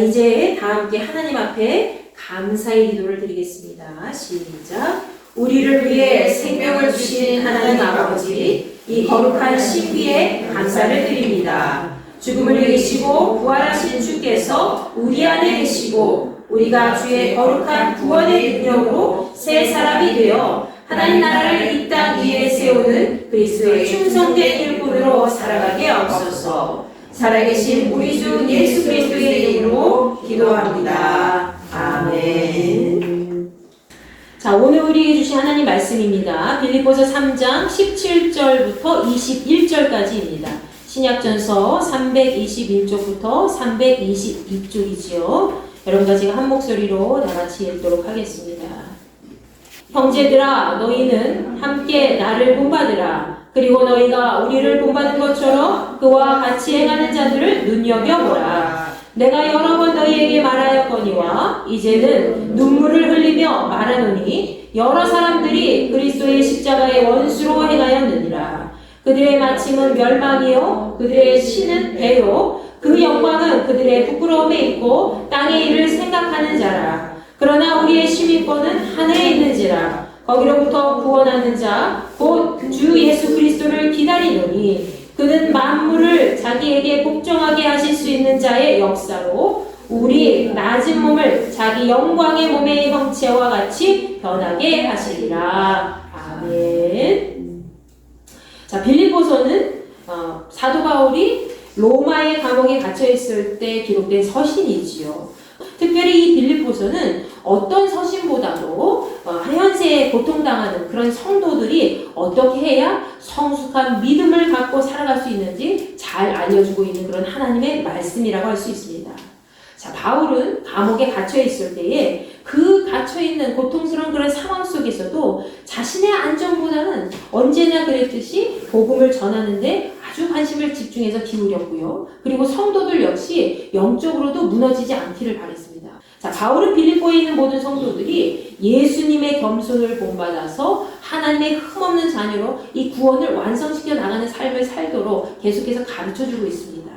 이제 다 함께 하나님 앞에 감사의 기도를 드리겠습니다. 시작. 우리를 위해 생명을 주신 하나님 아버지, 이 거룩한 신비에 감사를 드립니다. 죽음을 이기시고 부활하신 주께서 우리 안에 계시고 우리가 주의 거룩한 구원의 능력으로 새 사람이 되어 하나님 나라를 이 땅 위에 세우는 그리스도의 충성된 일꾼으로 살아가게 하옵소서. 살아계신 우리 주 예수 그리스도의 이름으로 기도합니다. 아멘. 자, 오늘 우리에게 주신 하나님 말씀입니다. 빌립보서 3장 17절부터 21절까지입니다. 신약전서 321쪽부터 322쪽이지요. 여러분과 제가 한 목소리로 다같이 읽도록 하겠습니다. 형제들아, 너희는 함께 나를 본받으라. 그리고 너희가 우리를 본받은 것처럼 그와 같이 행하는 자들을 눈여겨보라. 내가 여러 번 너희에게 말하였거니와 이제는 눈물을 흘리며 말하노니 여러 사람들이 그리스도의 십자가의 원수로 행하였느니라. 그들의 마침은 멸망이요 그들의 신은 배요 그 영광은 그들의 부끄러움에 있고 땅의 일을 생각하는 자라. 그러나 우리의 시민권은 하늘에 있는지라. 거기로부터 구원하는 자 곧 주 예수 그리스도를 기다리노니 그는 만물을 자기에게 복종하게 하실 수 있는 자의 역사로 우리 낮은 몸을 자기 영광의 몸의 형체와 같이 변하게 하시리라. 아멘. 자, 빌립보서는 사도 바울이 로마의 감옥에 갇혀 있을 때 기록된 서신이지요. 특별히 이 빌립보서는 어떤 서신보다도 현세에 고통당하는 그런 성도들이 어떻게 해야 성숙한 믿음을 갖고 살아갈 수 있는지 잘 알려주고 있는 그런 하나님의 말씀이라고 할 수 있습니다. 자, 바울은 감옥에 갇혀 있을 때에 그 갇혀 있는 고통스러운 그런 상황 속에서도 자신의 안전보다는 언제나 그랬듯이 복음을 전하는데 아주 관심을 집중해서 기울였고요. 그리고 성도들 역시 영적으로도 무너지지 않기를 바랬습니다. 자, 바울은 빌립보에 있는 모든 성도들이 예수님의 겸손을 본받아서 하나님의 흠없는 자녀로 이 구원을 완성시켜 나가는 삶을 살도록 계속해서 가르쳐주고 있습니다.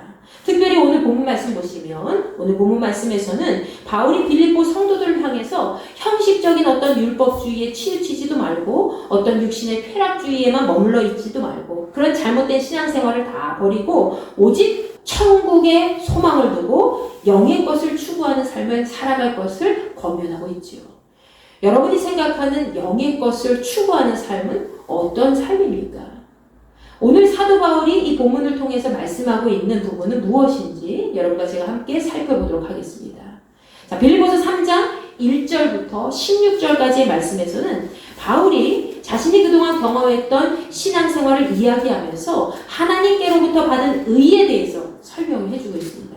특별히 오늘 본문 말씀 보시면 오늘 본문 말씀에서는 바울이 빌립보 성도들을 향해서 형식적인 어떤 율법주의에 치우치지도 말고 어떤 육신의 쾌락주의에만 머물러 있지도 말고 그런 잘못된 신앙생활을 다 버리고 오직 천국의 소망을 두고 영의 것을 추구하는 삶을 살아갈 것을 권면하고 있지요. 여러분이 생각하는 영의 것을 추구하는 삶은 어떤 삶입니까? 오늘 사도 바울이 이 본문을 통해서 말씀하고 있는 부분은 무엇인지 여러분과 제가 함께 살펴보도록 하겠습니다. 자, 빌립보서 3장 1절부터 16절까지의 말씀에서는 바울이 자신이 그동안 경험했던 신앙생활을 이야기하면서 하나님께로부터 받은 의에 대해서 설명을 해주고 있습니다.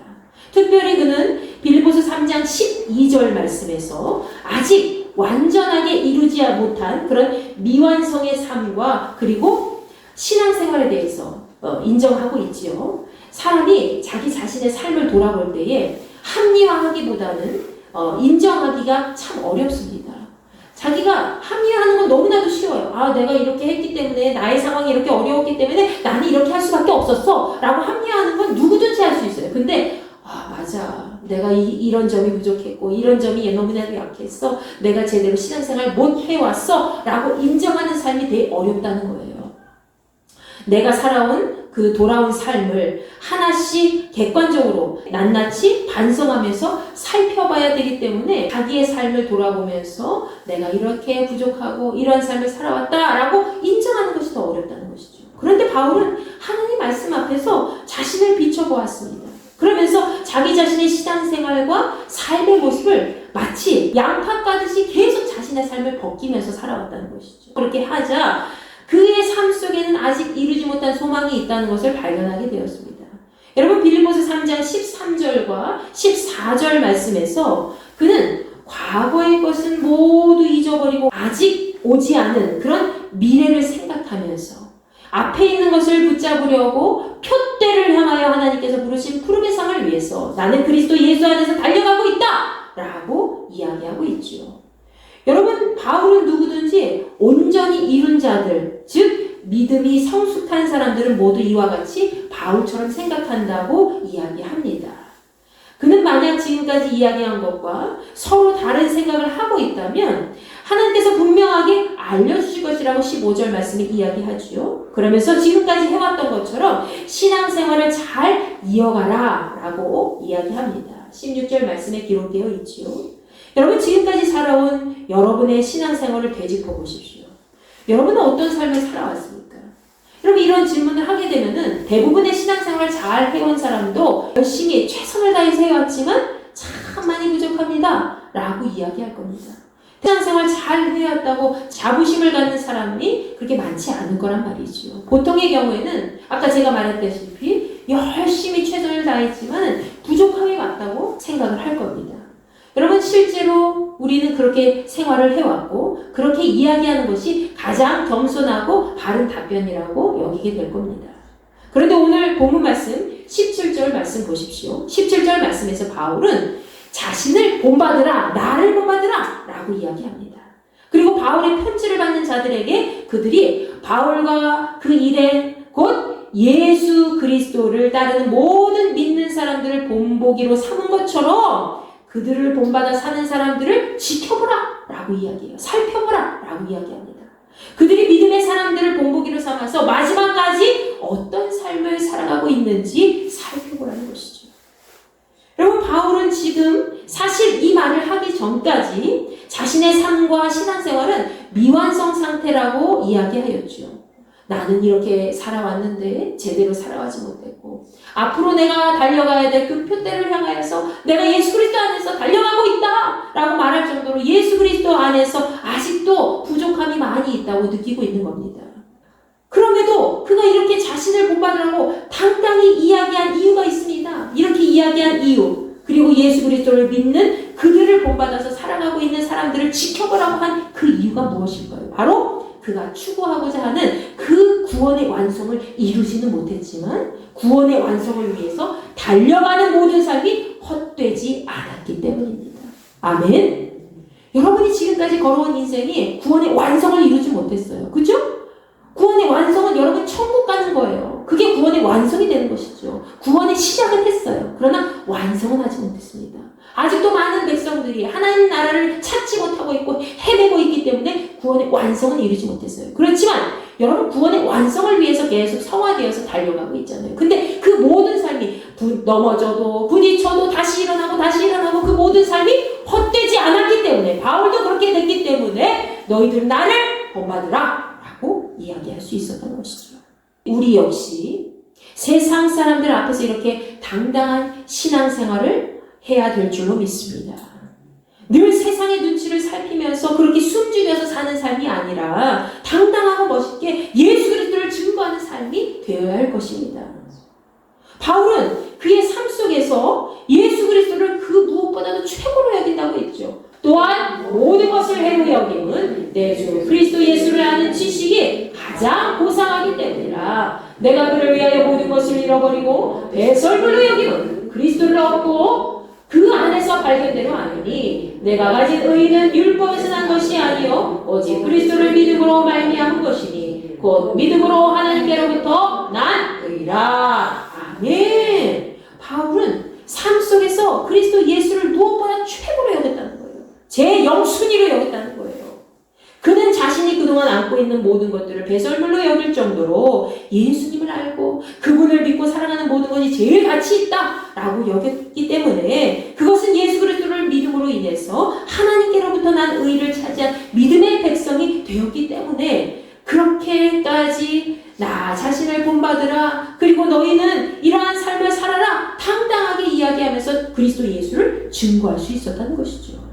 특별히 그는 빌립보서 3장 12절 말씀에서 아직 완전하게 이루지 못한 그런 미완성의 삶과 그리고 신앙생활에 대해서 인정하고 있지요. 사람이 자기 자신의 삶을 돌아볼 때에 합리화하기보다는 인정하기가 참 어렵습니다. 자기가 합리화하는 건 너무나도 쉬워요. 아, 내가 이렇게 했기 때문에 나의 상황이 이렇게 어려웠기 때문에 나는 이렇게 할 수밖에 없었어 라고 합리화하는 건 누구든지 할 수 있어요. 근데 맞아, 내가 이런 점이 부족했고 이런 점이 너무나도 약했어, 내가 제대로 신앙생활 못 해왔어 라고 인정하는 삶이 되게 어렵다는 거예요. 내가 살아온 그 돌아온 삶을 하나씩 객관적으로 낱낱이 반성하면서 살펴봐야 되기 때문에 자기의 삶을 돌아보면서 내가 이렇게 부족하고 이러한 삶을 살아왔다라고 인정하는 것이 더 어렵다는 것이죠. 그런데 바울은 하나님 말씀 앞에서 자신을 비춰보았습니다. 그러면서 자기 자신의 신앙생활과 삶의 모습을 마치 양파 까듯이 계속 자신의 삶을 벗기면서 살아왔다는 것이죠. 그렇게 하자 그의 삶 속에는 아직 이루지 못한 소망이 있다는 것을 발견하게 되었습니다. 여러분, 빌립보서 3장 13절과 14절 말씀에서 그는 과거의 것은 모두 잊어버리고 아직 오지 않은 그런 미래를 생각하면서 앞에 있는 것을 붙잡으려고 표대를 향하여 하나님께서 부르신 푸름의 상을 위해서 나는 그리스도 예수 안에서 달려가고 있다! 라고 이야기하고 있죠. 여러분, 바울은 누구든지 온전히 이룬 자들, 즉 믿음이 성숙한 사람들은 모두 이와 같이 바울처럼 생각한다고 이야기합니다. 그는 만약 지금까지 이야기한 것과 서로 다른 생각을 하고 있다면 하나님께서 분명하게 알려주실 것이라고 15절 말씀에 이야기하죠. 그러면서 지금까지 해왔던 것처럼 신앙생활을 잘 이어가라 라고 이야기합니다. 16절 말씀에 기록되어 있지요. 여러분, 지금까지 살아온 여러분의 신앙생활을 되짚어 보십시오. 여러분은 어떤 삶을 살아왔습니까? 여러분, 이런 질문을 하게 되면은 대부분의 신앙생활을 잘 해온 사람도 열심히 최선을 다해서 해왔지만 참 많이 부족합니다 라고 이야기할 겁니다. 신앙생활 잘 해왔다고 자부심을 갖는 사람이 그렇게 많지 않을 거란 말이죠. 보통의 경우에는 아까 제가 말했다시피 열심히 최선을 다했지만 부족함이 맞다고 생각을 할 겁니다. 여러분, 실제로 우리는 그렇게 생활을 해왔고 그렇게 이야기하는 것이 가장 겸손하고 바른 답변이라고 여기게 될 겁니다. 그런데 오늘 본문 말씀 17절 말씀 보십시오. 17절 말씀에서 바울은 자신을 본받으라, 나를 본받으라 라고 이야기합니다. 그리고 바울의 편지를 받는 자들에게 그들이 바울과 그 일행 곧 예수 그리스도를 따르는 모든 믿는 사람들을 본보기로 삼은 것처럼 그들을 본받아 사는 사람들을 지켜보라 라고 이야기해요. 살펴보라 라고 이야기합니다. 그들이 믿음의 사람들을 본보기로 삼아서 마지막까지 어떤 삶을 살아가고 있는지 살펴보라는 것이죠. 여러분, 바울은 지금 사실 이 말을 하기 전까지 자신의 삶과 신앙생활은 미완성 상태라고 이야기하였죠. 나는 이렇게 살아왔는데 제대로 살아가지 못했고 앞으로 내가 달려가야 될 그 표대를 향하여서 내가 예수 그리스도 안에서 달려가고 있다 라고 말할 정도로 예수 그리스도 안에서 아직도 부족함이 많이 있다고 느끼고 있는 겁니다. 그럼에도 그가 이렇게 자신을 본받으라고 당당히 이야기한 이유가 있습니다. 이렇게 이야기한 이유, 그리고 예수 그리스도를 믿는 그들을 본받아서 살아가고 있는 사람들을 지켜보라고 한 그 이유가 무엇일까요? 바로 그가 추구하고자 하는 그 구원의 완성을 이루지는 못했지만 구원의 완성을 위해서 달려가는 모든 삶이 헛되지 않았기 때문입니다. 아멘. 여러분이 지금까지 걸어온 인생이 구원의 완성을 이루지 못했어요. 그죠? 구원의 완성은 여러분 천국 가는 거예요. 그게 구원의 완성이 되는 것이죠. 구원의 시작은 했어요. 그러나 완성은 하지 못했습니다. 아직도 많은 백성들이 하나님 나라를 찾지 못하고 있고 헤매고 있기 때문에 구원의 완성은 이루지 못했어요. 그렇지만 여러분, 구원의 완성을 위해서 계속 성화되어서 달려가고 있잖아요. 근데 그 모든 삶이 넘어져도 부딪혀도 다시 일어나고 그 모든 삶이 헛되지 않았기 때문에, 바울도 그렇게 됐기 때문에 너희들 나를 본받으라 라고 이야기할 수 있었던 것이죠. 우리 역시 세상 사람들 앞에서 이렇게 당당한 신앙생활을 해야 될 줄로 믿습니다. 늘 세상의 눈치를 살피면서 그렇게 숨죽여서 사는 삶이 아니라 당당하고 멋있게 예수 그리스도를 증거하는 삶이 되어야 할 것입니다. 바울은 그의 삶 속에서 예수 그리스도를 그 무엇보다도 최고로 여긴다고 했죠. 또한 모든 것을 해로 여김은 내 주 그리스도 예수를 아는 지식이 가장 고상하기 때문이라. 내가 그를 위하여 모든 것을 잃어버리고 배설물로 여김은 그리스도를 얻고 그 안에서 발견대로 아니니 내가 가진 의는 율법에서 난 것이 아니요 오직 그리스도를 믿음으로 말미암은 것이니 곧 믿음으로 하나님께로부터 난 의라. 아멘. 바울은 삶 속에서 그리스도 예수를 무엇보다 최고로 여겼다는 거예요. 제 영순위로 여겼다는 거예요. 그는 자신이 그동안 안고 있는 모든 것들을 배설물로 여길 정도로 예수님을 알고 그분을 믿고 살아가는 모든 것이 제일 가치 있다라고 여겼기 때문에 그것은 예수 그리스도를 믿음으로 인해서 하나님께로부터 난 의를 차지한 믿음의 백성이 되었기 때문에 그렇게까지 나 자신을 본받으라, 그리고 너희는 이러한 삶을 살아라 당당하게 이야기하면서 그리스도 예수를 증거할 수 있었다는 것이죠.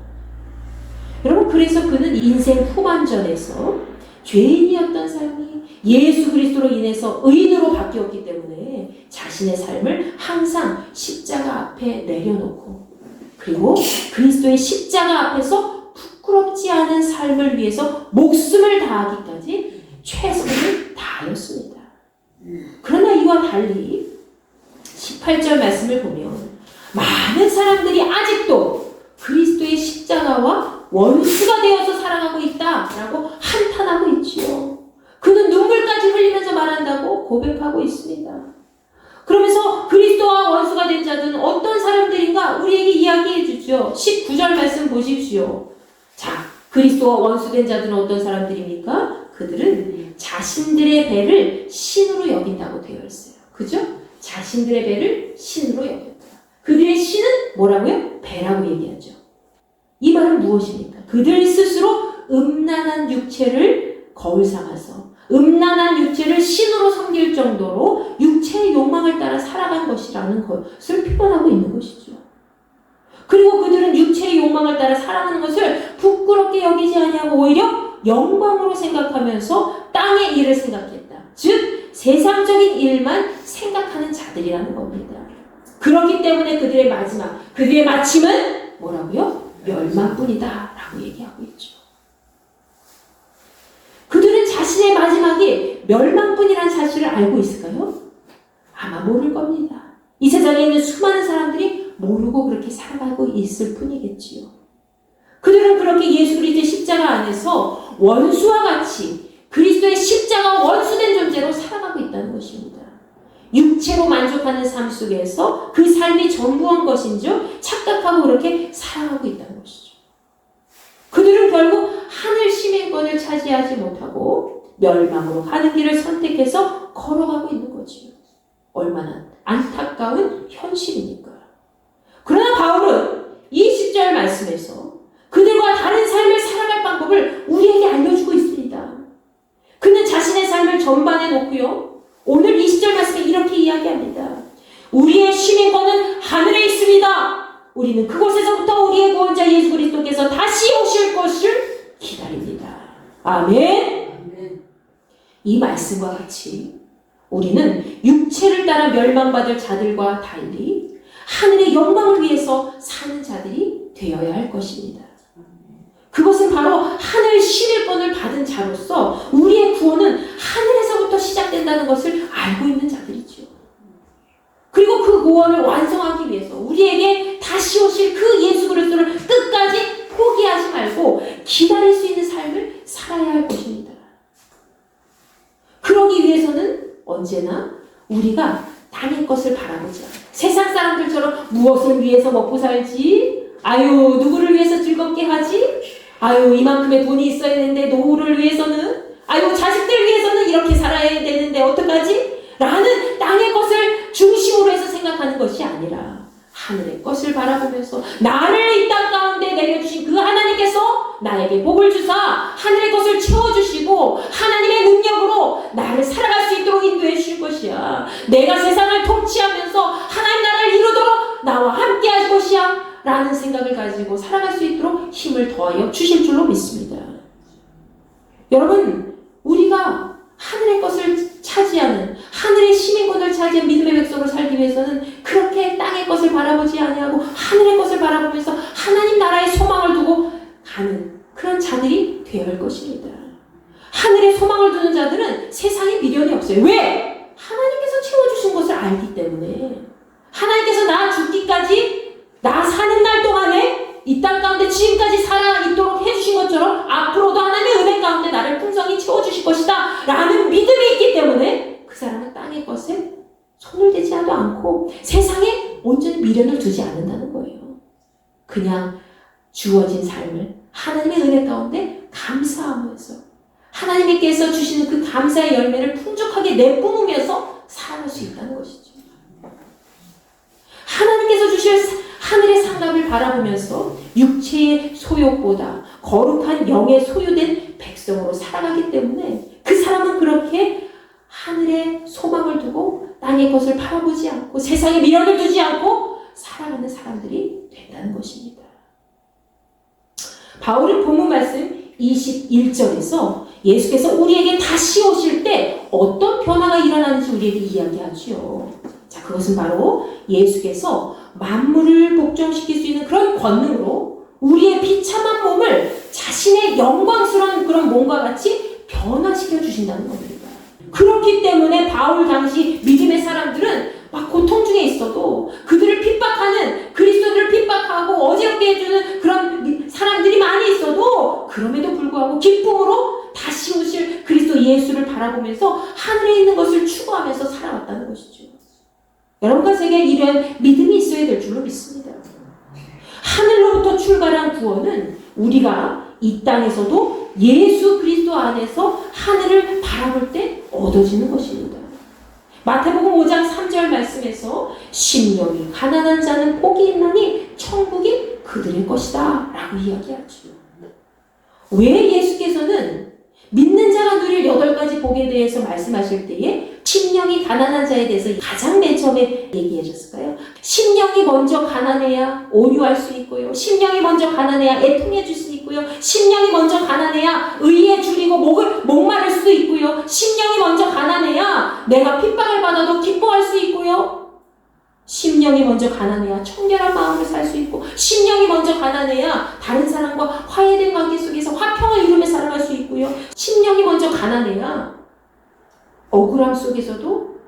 여러분, 그래서 그는 인생 후반전에서 죄인이었던 삶이 예수 그리스도로 인해서 의인으로 바뀌었기 때문에 자신의 삶을 항상 십자가 앞에 내려놓고 그리고 그리스도의 십자가 앞에서 부끄럽지 않은 삶을 위해서 목숨을 다하기까지 최선을 다하였습니다. 그러나 이와 달리 18절 말씀을 보면 많은 사람들이 아직도 그리스도의 십자가와 원수가 되어서 살아가고 있다라고 한탄하고 있지요. 그는 눈물까지 흘리면서 말한다고 고백하고 있습니다. 그러면서 그리스도와 원수가 된 자들은 어떤 사람들인가 우리에게 이야기해 주죠. 19절 말씀 보십시오. 자, 그리스도와 원수된 자들은 어떤 사람들입니까? 그들은 자신들의 배를 신으로 여긴다고 되어 있어요. 그죠? 자신들의 배를 신으로 여긴다. 그들의 신은 뭐라고요? 배라고 얘기하죠. 이 말은 무엇입니까? 그들 스스로 음란한 육체를 거울 삼아서 음란한 육체를 신으로 섬길 정도로 육체의 욕망을 따라 살아간 것이라는 것을 표현하고 있는 것이죠. 그리고 그들은 육체의 욕망을 따라 살아가는 것을 부끄럽게 여기지 아니하고 오히려 영광으로 생각하면서 땅의 일을 생각했다. 즉 세상적인 일만 생각하는 자들이라는 겁니다. 그렇기 때문에 그들의 마침은 뭐라고요? 멸망뿐이다 라고 얘기하고 있죠. 그들은 자신의 마지막이 멸망뿐이라는 사실을 알고 있을까요? 아마 모를 겁니다. 이 세상에 있는 수많은 사람들이 모르고 그렇게 살아가고 있을 뿐이겠지요. 그들은 그렇게 예수 그리스도의 십자가 안에서 원수와 같이 그리스도의 십자가 원수된 존재로 살아가고 있다는 것입니다. 육체로 만족하는 삶 속에서 그 삶이 전부한 것인 줄 착각하고 그렇게 살아가고 있다는 것이죠. 그들은 결국 하늘 시민권을 차지하지 못하고 멸망으로 가는 길을 선택해서 걸어가고 있는 거지요. 얼마나 안타까운 현실이니까. 그러나 바울은 이 10절 말씀에서 그들과 다른 삶을 살아갈 방법을 우리에게 알려주고 있습니다. 그는 자신의 삶을 전반해 놓고요. 오늘 20절 말씀에 이렇게 이야기합니다. 우리의 시민권은 하늘에 있습니다. 우리는 그곳에서부터 우리의 구원자 예수 그리스도께서 다시 오실 것을 기다립니다. 아멘. 이 말씀과 같이 우리는 육체를 따라 멸망받을 자들과 달리 하늘의 영광을 위해서 사는 자들이 되어야 할 것입니다. 그것은 바로 하늘 시민권을 받은 자로서 우리의 구원은 하늘에서부터 시작된다는 것을 알고 있는 자들이죠. 그리고 그 구원을 완성하기 위해서 우리에게 다시 오실 그 예수 그리스도를 끝까지 포기하지 말고 기다릴 수 있는 삶을 살아야 할 것입니다. 그러기 위해서는 언제나 우리가 땅의 것을 바라보지 않아요. 세상 사람들처럼 무엇을 위해서 먹고 살지? 아유, 누구를 위해서 즐겁게 하지? 아유, 이만큼의 돈이 있어야 되는데 노후를 위해서는? 아유, 자식들 위해서는 이렇게 살아야 되는데 어떡하지? 라는 땅의 것을 중심으로 해서 생각하는 것이 아니라 하늘의 것을 바라보면서 나를 이 땅 가운데 내려주신 그 하나님께서 나에게 복을 주사 하늘의 것을 채워주시고 하나님의 능력으로 나를 살아갈 수 있도록 인도해 주실 것이야. 내가 세상을 통치하면서 하나님 나라를 이루도록 나와 함께 할 것이야 라는 생각을 가지고 살아갈 수 있도록 힘을 더하여 주실 줄로 믿습니다. 여러분, 우리가 하늘의 것을 차지하는 하늘의 시민권을 차지한 믿음의 백성으로 살기 위해서는 그렇게 땅의 것을 바라보지 아니하고 하늘의 것을 바라보면서 하나님 나라의 소망을 두고 가는 그런 자들이 되어야 할 것입니다. 하늘의 소망을 두는 자들은 세상에 미련이 없어요. 왜? 하나님께서 채워주신 것을 알기 때문에. 하나님께서 나 죽기까지 나 사는 날 동안에 이 땅 가운데 지금까지 살아 있도록 해주신 것처럼 앞으로도 하나님의 은혜 가운데 나를 풍성히 채워주실 것이다 라는 믿음이 있기 때문에 그 사람은 땅의 것에 손을 대지도 않고 세상에 온전히 미련을 두지 않는다는 거예요. 그냥 주어진 삶을 하나님의 은혜 가운데 감사하면서 하나님께서 주시는 그 감사의 열매를 풍족하게 내뿜으면서 살아갈 수 있다는 것이죠. 하나님께서 주실 하늘의 상답을 바라보면서 육체의 소욕보다 거룩한 영의 소유된 백성으로 살아가기 때문에 그 사람은 그렇게 하늘의 소망을 두고 땅의 것을 바라보지 않고 세상에 미련을 두지 않고 살아가는 사람들이 된다는 것입니다. 바울은 본문 말씀 21절에서 예수께서 우리에게 다시 오실 때 어떤 변화가 일어나는지 우리에게 이야기하죠. 자, 그것은 바로 예수께서 만물을 복종시킬 수 있는 그런 권능으로 우리의 비참한 몸을 자신의 영광스러운 그런 몸과 같이 변화시켜 주신다는 겁니다. 그렇기 때문에 바울 당시 믿음의 사람들은 막 고통 중에 있어도 그들을 핍박하는 그리스도들을 핍박하고 어지럽게 해주는 그런 사람들이 많이 있어도 그럼에도 불구하고 기쁨으로 다시 오실 그리스도 예수를 바라보면서 하늘에 있는 것을 추구하면서 살아왔다는 것이죠. 여러분과 제게 이런 믿음이 있어야 될 줄로 믿습니다. 하늘로부터 출발한 구원은 우리가 이 땅에서도 예수 그리스도 안에서 하늘을 바라볼 때 얻어지는 것입니다. 마태복음 5장 3절 말씀에서 심령이 가난한 자는 복이 있나니 천국이 그들의 것이다 라고 이야기하죠. 왜 예수께서는 믿는 자가 누릴 8가지 복에 대해서 말씀하실 때에 심령이 가난한 자에 대해서 가장 맨 처음에 얘기해 줬을까요? 심령이 먼저 가난해야 온유할 수 있고요. 심령이 먼저 가난해야 애통해 줄 수 있고요. 심령이 먼저 가난해야 의에 줄이고 목마를 수도 있고요. 심령이 먼저 가난해야 내가 핍박을 받아도 기뻐할 수 있고요. 심령이 먼저 가난해야 청결한 마음으로 살 수 있고, 심령이 먼저 가난해야 다른 사람과 화해된 관계 속에서 화평을 이루며 살아갈 수 있고요. 심령이 먼저 가난해야 억울함 속에서도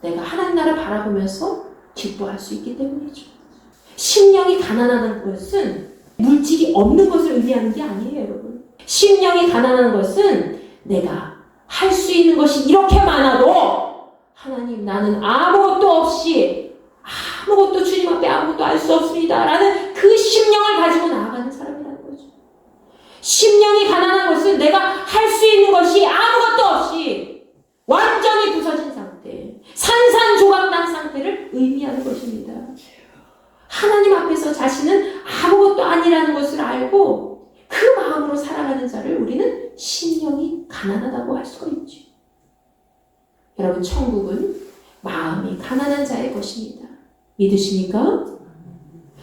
내가 하나님 나라 바라보면서 기뻐할 수 있기 때문이죠. 심령이 가난하는 것은 물질이 없는 것을 의미하는 게 아니에요, 여러분. 심령이 가난한 것은 내가 할 수 있는 것이 이렇게 많아도 하나님 나는 아무것도 없이 아무것도 주님 앞에 아무것도 알 수 없습니다 라는 그 심령을 가지고 나아가는 사람이라는 거죠. 심령이 가난한 것은 내가 할 수 있는 것이 아무것도 없이 완전히 부서진 상태, 산산조각난 상태를 의미하는 것입니다. 하나님 앞에서 자신은 아무것도 아니라는 것을 알고 그 마음으로 살아가는 자를 우리는 심령이 가난하다고 할 수가 있죠. 여러분, 천국은 마음이 가난한 자의 것입니다. 믿으십니까?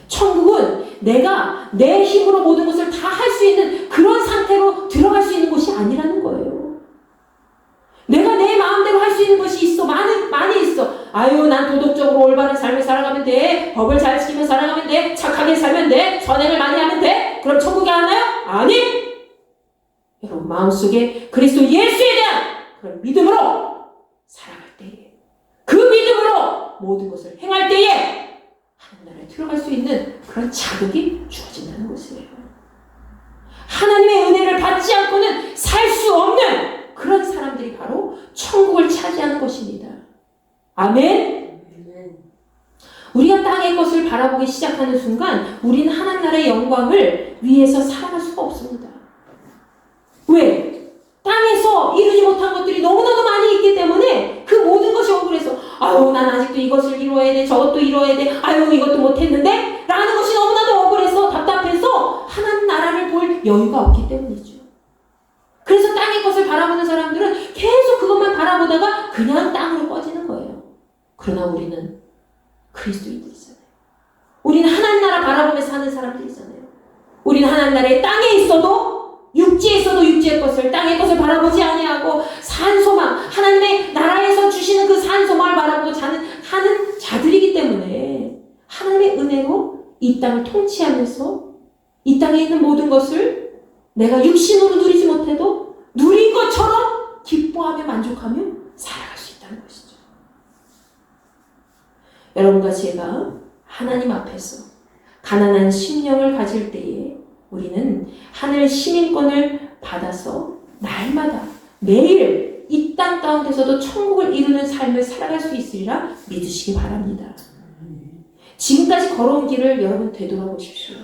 천국은 내가 내 힘으로 모든 것을 다 할 수 있는 그런 상태로 들어갈 수 있는 곳이 아니라는 거예요. 내가 내 마음대로 할 수 있는 것이 있어. 많이 있어. 아유, 난 도덕적으로 올바른 삶을 살아가면 돼. 법을 잘 지키며 살아가면 돼. 착하게 살면 돼. 선행을 많이 하면 돼. 그럼 천국에 가나요? 아니! 여러분, 마음속에 그리스도 예수에 대한 그런 믿음으로 살아갈 때에, 그 믿음으로 모든 것을 행할 때에 하나님 나라에 들어갈 수 있는 그런 자격이 주어진다는 것이에요. 하나님의 은혜를 받지 않고는 살 수 없는 그런 사람들이 바로 천국을 차지하는 것입니다. 아멘? 우리가 땅의 것을 바라보기 시작하는 순간 우리는 하나님 나라의 영광을 위해서 살아갈 수가 없습니다. 왜? 땅에서 이루지 못한 것들이 너무나도 많이 있기 때문에 그 모든 것이 억울해서 아유, 난 아직도 이것을 이루어야 돼, 저것도 이루어야 돼, 아유, 이것도 못했는데 라는 것이 너무나도 억울해서 답답해서 하나님 나라를 볼 여유가 없기 때문이죠. 그래서 땅의 것을 바라보는 사람들은 계속 그것만 바라보다가 그냥 땅으로 꺼지는 거예요. 그러나 우리는 그리스도인들이잖아요. 우리는 하나님 나라 바라보며 사는 사람들이잖아요. 우리는 하나님 나라의 땅에 있어도 육지에 있어도 육지의 것을, 땅의 것을 바라보지 아니하고 산소망, 하나님의 나라에서 주시는 그 산소망을 바라보고 하는 자들이기 때문에 하나님의 은혜로 이 땅을 통치하면서 이 땅에 있는 모든 것을 내가 육신으로 누리지 못해도 누린 것처럼 기뻐하며 만족하며 살아갈 수 있다는 것이죠. 여러분과 제가 하나님 앞에서 가난한 심령을 가질 때에 우리는 하늘 시민권을 받아서 날마다 매일 이 땅 가운데서도 천국을 이루는 삶을 살아갈 수 있으리라 믿으시기 바랍니다. 지금까지 걸어온 길을 여러분 되돌아보십시오.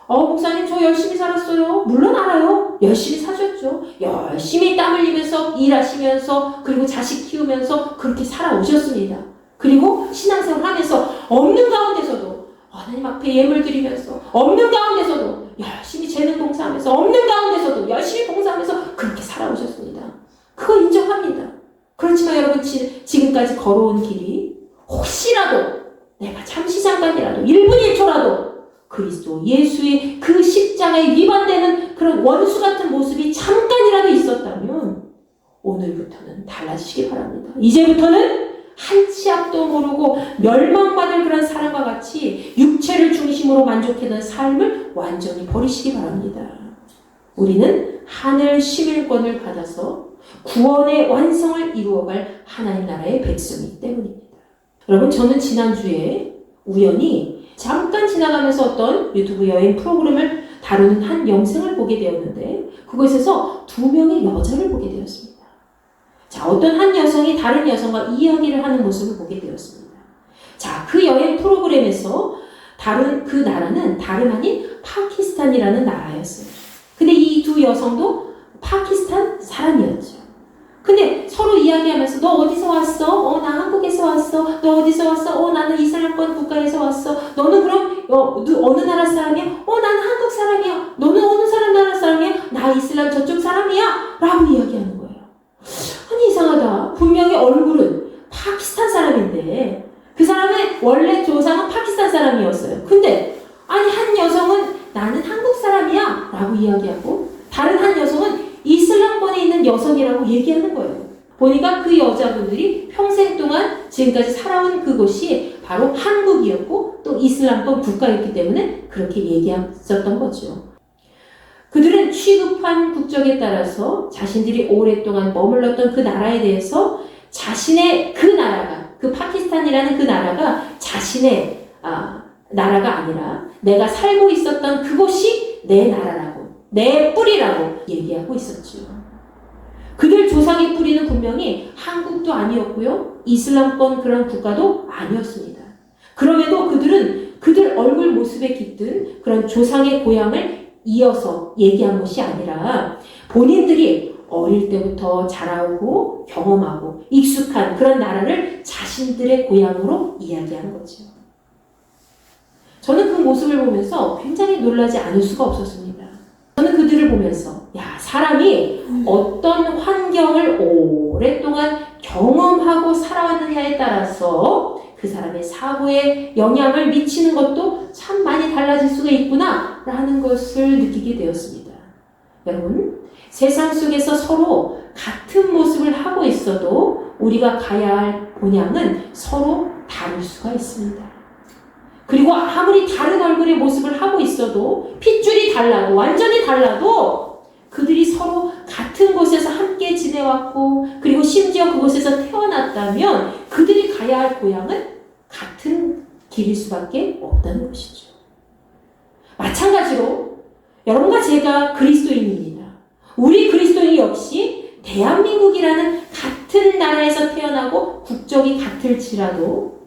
목사님, 저 열심히 살았어요. 물론 알아요. 열심히 사셨죠. 열심히 땀 흘리면서 일하시면서 그리고 자식 키우면서 그렇게 살아오셨습니다. 그리고 신앙생활 하면서 없는 가운데서도 하나님 앞에 예물 드리면서, 없는 가운데서도 열심히 재능 봉사하면서, 없는 가운데서도 열심히 봉사하면서 그렇게 살아오셨습니다. 그거 인정합니다. 그렇지만 여러분, 지금까지 걸어온 길이 혹시라도 내가 잠시 잠깐이라도 1분 1초라도 그리스도 예수의 그 십자가에 위반되는 그런 원수 같은 모습이 잠깐이라도 있었다면 오늘부터는 달라지시기 바랍니다. 이제부터는 한 치 앞도 모르고 멸망받을 그런 사람과 같이 육체를 중심으로 만족하는 삶을 완전히 버리시기 바랍니다. 우리는 하늘 시민권을 받아서 구원의 완성을 이루어갈 하나님 나라의 백성이기 때문입니다. 여러분, 저는 지난주에 우연히 잠깐 지나가면서 어떤 유튜브 여행 프로그램을 다루는 한 영상을 보게 되었는데 그곳에서 2명의 여자를 보게 되었습니다. 자, 어떤 한 여성이 다른 여성과 이야기를 하는 모습을 보게 되었습니다. 자, 그 여행 프로그램에서 다룬 그 나라는 다름 아닌 파키스탄이라는 나라였어요. 근데 이 두 여성도 파키스탄 사람이었죠. 근데 서로 이야기하면서 너 어디서 왔어? 나 한국에서 왔어. 너 어디서 왔어? 나는 이슬람권 국가에서 왔어. 너는 그럼 어느 나라 사람이야? 나는 한국 사람이야. 너는 어느 나라 사람이야? 나 이슬람 저쪽 사람이야. 라고 이야기하는 거예요. 아니 이상하다. 분명히 얼굴은 파키스탄 사람인데 그 사람의 원래 조상은 파키스탄 사람이었어요. 근데 아니 한 여성은 나는 한국 사람이야 라고 이야기하고 다른 한 여성은 이슬람권에 있는 여성이라고 얘기하는 거예요. 보니까 그 여자분들이 평생 동안 지금까지 살아온 그곳이 바로 한국이었고 또 이슬람권 국가였기 때문에 그렇게 얘기했었던 거죠. 그들은 취급한 국적에 따라서 자신들이 오랫동안 머물렀던 그 나라에 대해서 자신의 그 나라가, 그 파키스탄이라는 그 나라가 자신의 나라가 아니라 내가 살고 있었던 그곳이 내 나라라고, 내 뿌리라고 얘기하고 있었죠. 그들 조상의 뿌리는 분명히 한국도 아니었고요. 이슬람권 그런 국가도 아니었습니다. 그럼에도 그들은 그들 얼굴 모습에 깃든 그런 조상의 고향을 이어서 얘기한 것이 아니라 본인들이 어릴 때부터 자라오고 경험하고 익숙한 그런 나라를 자신들의 고향으로 이야기한 거죠. 저는 그 모습을 보면서 굉장히 놀라지 않을 수가 없었습니다. 저는 그들을 보면서 사람이 어떤 환경을 오랫동안 경험하고 살아왔느냐에 따라서 그 사람의 사고에 영향을 미치는 것도 참 많이 달라질 수가 있구나 라는 것을 느끼게 되었습니다. 여러분, 세상 속에서 서로 같은 모습을 하고 있어도 우리가 가야 할 본향은 서로 다를 수가 있습니다. 그리고 아무리 다른 얼굴의 모습을 하고 있어도 핏줄이 달라도 완전히 달라도 그들이 서로 같은 곳에서 함께 지내왔고 그리고 심지어 그곳에서 태어났다면 그들이 가야 할 고향은 같은 길일 수밖에 없다는 것이죠. 마찬가지로 여러분과 제가 그리스도인입니다. 우리 그리스도인 역시 대한민국이라는 같은 나라에서 태어나고 국적이 같을지라도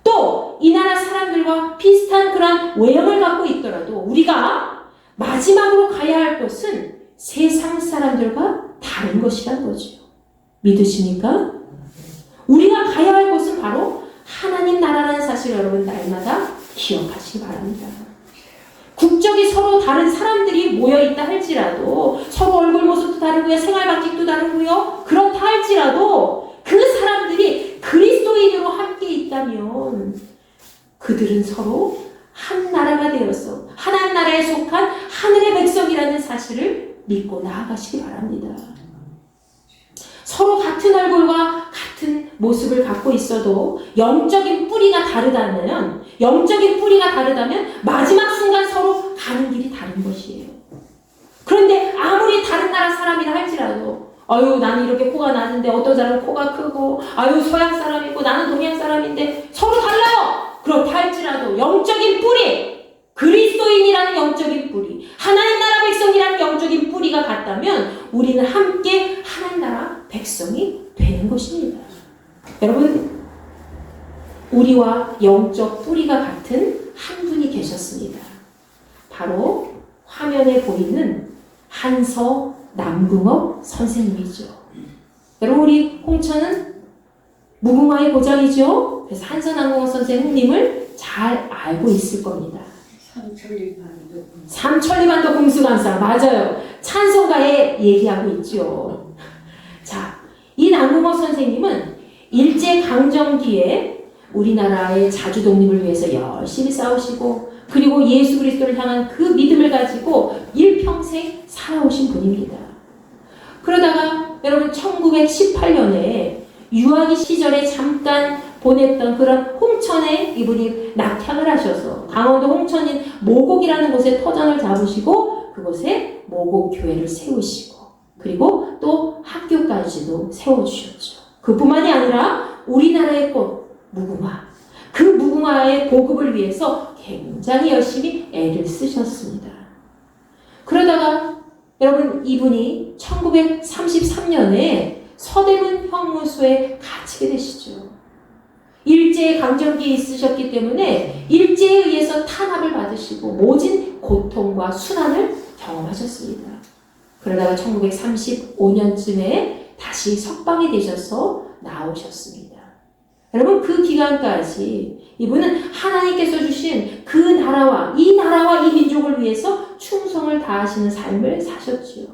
또 이 나라 사람들과 비슷한 그런 외형을 갖고 있더라도 우리가 마지막으로 가야 할 곳은 세상 사람들과 다른 것이란 거죠. 믿으십니까? 우리가 가야 할 곳은 바로 하나님 나라라는 사실을 여러분 날마다 기억하시기 바랍니다. 국적이 서로 다른 사람들이 모여있다 할지라도 서로 얼굴 모습도 다르고요. 생활 방식도 다르고요. 그렇다 할지라도 그 사람들이 그리스도인으로 함께 있다면 그들은 서로 한 나라가 되어서 하나님 나라에 속한 하늘의 백성이라는 사실을 믿고 나아가시기 바랍니다. 서로 같은 얼굴과 같은 모습을 갖고 있어도 영적인 뿌리가 다르다면 마지막 순간 서로 가는 길이 다른 것이에요. 그런데 아무리 다른 나라 사람이라 할지라도 나는 이렇게 코가 나는데 어떤 사람은 코가 크고 서양 사람이고 나는 동양 사람인데 서로 달라요. 그렇다 할지라도 영적인 뿌리, 그리스도인이라는 영적인 뿌리, 하나님 나라 백성이라는 영적인 뿌리가 같다면 우리는 함께 하나님 나라 백성이 되는 것입니다. 여러분, 우리와 영적 뿌리가 같은 한 분이 계셨습니다. 바로 화면에 보이는 한서 남궁업 선생님이죠. 여러분, 우리 홍천은 무궁화의 고장이죠. 그래서 한서 남궁업 선생님을 잘 알고 있을 겁니다. 삼천리반도 금수강사, 맞아요. 찬송가에 얘기하고 있죠. 자, 이 남궁업 선생님은 일제강점기에 우리나라의 자주 독립을 위해서 열심히 싸우시고 그리고 예수 그리스도를 향한 그 믿음을 가지고 일평생 살아오신 분입니다. 그러다가 여러분 1918년에 유아기 시절에 잠깐 보냈던 그런 홍천에 이분이 낙향을 하셔서 강원도 홍천인 모곡이라는 곳에 터전을 잡으시고 그곳에 모곡교회를 세우시고 그리고 또 학교까지도 세워주셨죠. 그뿐만이 아니라 우리나라의 꽃 무궁화, 그 무궁화의 보급을 위해서 굉장히 열심히 애를 쓰셨습니다. 그러다가 여러분 이분이 1933년에 서대문 형무소에 갇히게 되시죠. 일제의 강점기에 있으셨기 때문에 일제에 의해서 탄압을 받으시고 모진 고통과 수난을 경험하셨습니다. 그러다가 1935년쯤에 다시 석방이 되셔서 나오셨습니다. 여러분, 그 기간까지 이분은 하나님께서 주신 그 나라와 이 민족을 위해서 충성을 다하시는 삶을 사셨지요.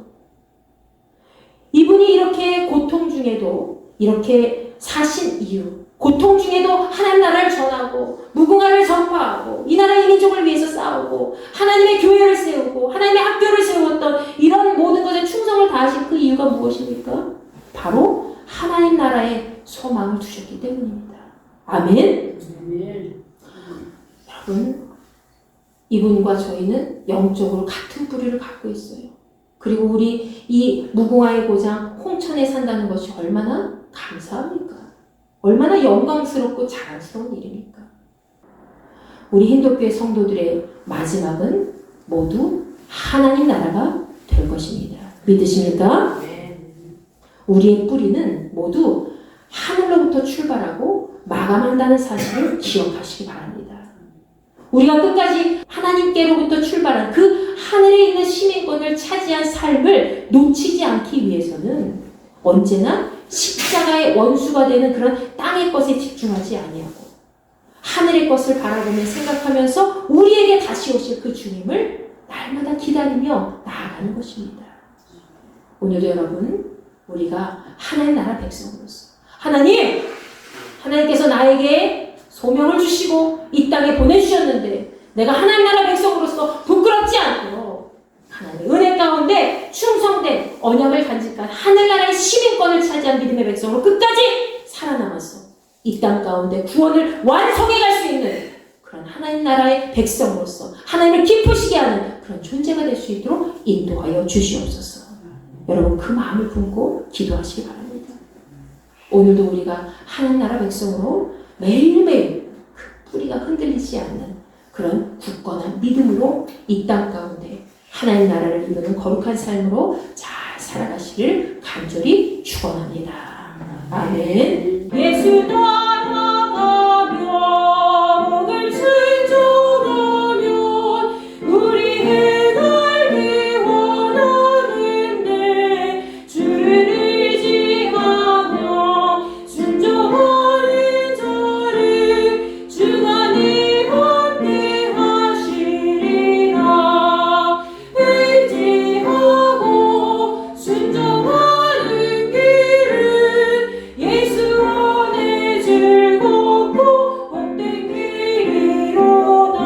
이분이 이렇게 고통 중에도 이렇게 사신 이유, 고통 중에도 하나님 나라를 전하고 무궁화를 전파하고 이 나라 이 민족을 위해서 싸우고 하나님의 교회를 세우고 하나님의 학교를 세웠던 이런 모든 것에 충성을 다하신 그 이유가 무엇입니까? 바로 하나님 나라에 소망을 두셨기 때문입니다. 아멘. 여러분, 이분과 저희는 영적으로 같은 뿌리를 갖고 있어요. 그리고 우리 이 무궁화의 고장 홍천에 산다는 것이 얼마나 감사합니까? 얼마나 영광스럽고 자랑스러운 일입니까? 우리 힌두교회 성도들의 마지막은 모두 하나님 나라가 될 것입니다. 믿으십니까? 우리의 뿌리는 모두 하늘로부터 출발하고 마감한다는 사실을 기억하시기 바랍니다. 우리가 끝까지 하나님께로부터 출발한 그 하늘에 있는 시민권을 차지한 삶을 놓치지 않기 위해서는 언제나 십자가의 원수가 되는 그런 땅의 것에 집중하지 아니하고 하늘의 것을 바라보며 생각하면서 우리에게 다시 오실 그 주님을 날마다 기다리며 나아가는 것입니다. 오늘도 여러분, 우리가 하나님 나라 백성으로서 하나님께서 나에게 소명을 주시고 이 땅에 보내주셨는데 내가 하나님 나라 백성으로서 부끄럽지 않고 하나님의 은혜 가운데 충성된 언약을 간직한 하늘나라의 시민권을 차지한 믿음의 백성으로 끝까지 살아남아서 이 땅 가운데 구원을 완성해 갈 수 있는 그런 하나님 나라의 백성으로서 하나님을 기쁘시게 하는 그런 존재가 될 수 있도록 인도하여 주시옵소서. 여러분, 그 마음을 품고 기도하시기 바랍니다. 오늘도 우리가 하나님 나라 백성으로 매일매일 그 뿌리가 흔들리지 않는 그런 굳건한 믿음으로 이 땅 가운데 하나님 나라를 이루는 거룩한 삶으로 잘 살아가시길 간절히 축원합니다. 아멘. 예수 따라가며 목을 순종하면 우리의 날기 원하는데 주를 의지하며 순종하는 자를 주가 네 함께 하시리라. 의지하고 순종하는 길은 예수 안에 즐겁고 복된 길이로다.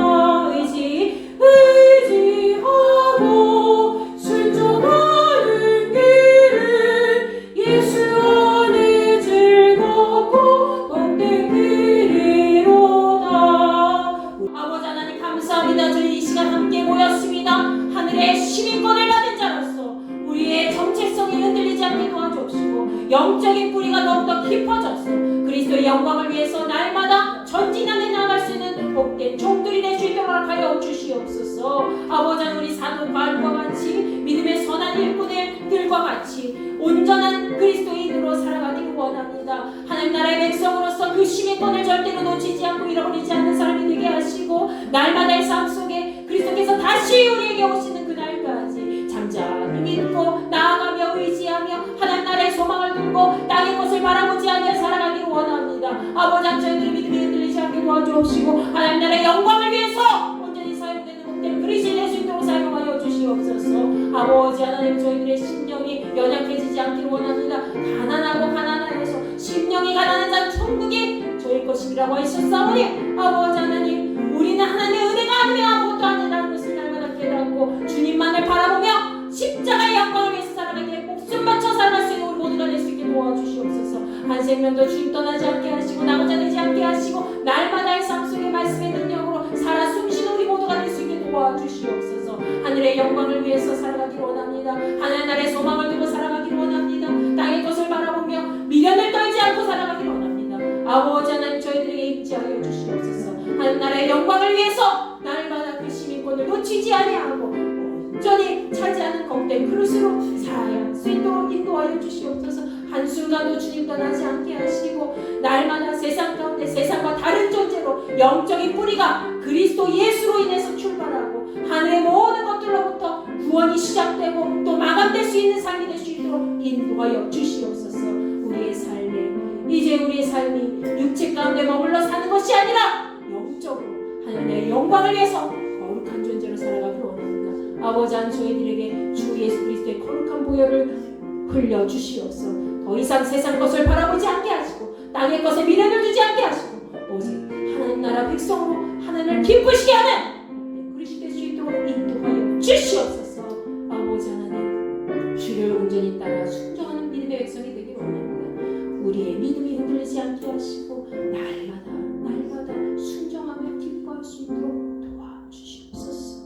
의지하고 순종하는 길은 예수 안에 즐겁고 복된 길이로다. 아버지 하나님, 감사합니다. 저희 이 시간 함께 모였습니다. 하늘의 시민권을 받은 자로서 우리의 정체성이 흔들리지 않게 도와주옵시고 영적인 뿌리가 더욱더 깊어져서 그리스도의 영광을 위해서 날마다 전진하며 나아갈 수 있는 복된 종들이 될 수 있도록 하여 주시옵소서. 아버지 하나님, 우리 사도 바울과 같이 믿음의 선한 일꾼들과 같이 온전한 그리스도인으로 살아가기를 원합니다. 하나님 나라의 백성으로서 그 시민권을 절대로 놓치지 않고 잃어버리지 않는 사람이 되게 하시고 날마다의 삶 속에 그리스도께서 다시 우리에게 오시는 그날까지 잠잠히 믿고 나아가며 의지하며 하나님 나라의 소망을 두고 땅의 것을 바라보지 않으며 살아가기를 원합니다. 아버지 하나님, 저희들의 믿음이 흔들리지 않게 도와주옵시고 하나님 나라의 영광을 위해서 온전히 사용되는 복된 그리스도인 될 수 있도록 사용하여 주시옵소서. 아버지 하나님, 저희들의 심령이 연약해지지 않기를 원합니다. 가난하여서 심령이 가난한 자는 천국이 저희 것이라고 하셨사오니 아버지 하나님, 우리는 하나님의 은혜가 아니면 아무것도 아니라는 것을 날마다 깨닫고 주님만을 바라보며 십자가의 영광을 위해서 살아가기에 목숨 바쳐 살아갈 수 있는 우리 모두가 될 수 있게 도와주시옵소서. 한 생명도 주님 떠나지 않게 하시고 나고자 되지 않게 하시고 날마다의 삶 속에 말씀의 능력으로 살아 숨쉬는 우리 모두가 될 수 있게 도와주시옵소서. 하늘의 영광을 위해서 살아가기 원합니다. 하늘 나라의 소망을 두고 살아가기를 원합니다. 땅의 것을 바라보며 미련을 떨지 않고 살아가기를 원합니다. 아버지 하나님, 저희들에게 임재하여 주시옵소서. 하늘 나라의 영광을 위해서 날마다 그 시민권을 놓치지 아니하고 온전히 차지하는 복된 그릇으로 살아야 수 있도록 인도하여 주시옵소서. 한순간도 주님 떠나지 않게 하시고 날마다 세상 가운데 세상과 다른 존재로 영적인 뿌리가 그리스도 예수로 인해서 출발하고 하늘의 모든 것들로부터 구원이 시작되고 또 마감될 수 있는 삶이 될 수 있도록 인도하여 주시옵소서. 우리의 삶에 이제 우리의 삶이 육체 가운데 머물러 사는 것이 아니라 영적으로 하나님의 영광을 위해서 거룩한 존재로 살아가기를 원합니다. 아버지 한 저희들에게 주 예수 그리스도의 거룩한 보혈을 흘려주시옵소서. 더 이상 세상 것을 바라보지 않게 하시고 땅의 것에 미련을 두지 않게 하시고 오직 하나님 나라 백성으로 하나님을 기쁘시게 하는 그리스도 될 수 있도록 인도하여 주시옵소서. 아버지 하나님 주를 온전히 따라 순종하는 믿음의 백성이 되기를 원합니다. 우리의 믿음이 흔들리지 않게 하시고 날마다 순종하며 기뻐할 수 있도록 도와주시옵소서.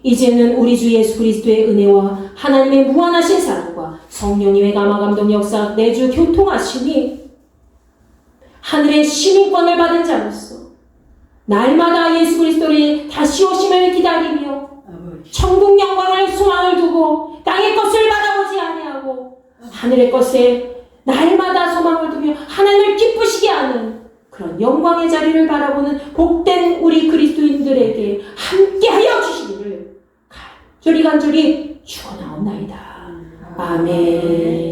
이제는 우리 주 예수 그리스도의 은혜와 하나님의 무한하신 사랑과 성령님의 감화감동 역사 내주 교통하시니 하늘의 시민권을 받은 자로서 날마다 예수 그리스도의 다시 오심을 기다리며 천국 영광을 소망을 두고 땅의 것을 바라보지 아니하고 하늘의 것에 날마다 소망을 두며 하나님을 기쁘시게 하는 그런 영광의 자리를 바라보는 복된 우리 그리스도인들에게 함께하여 주시기를 간절히 축원하옵나이다. 아멘.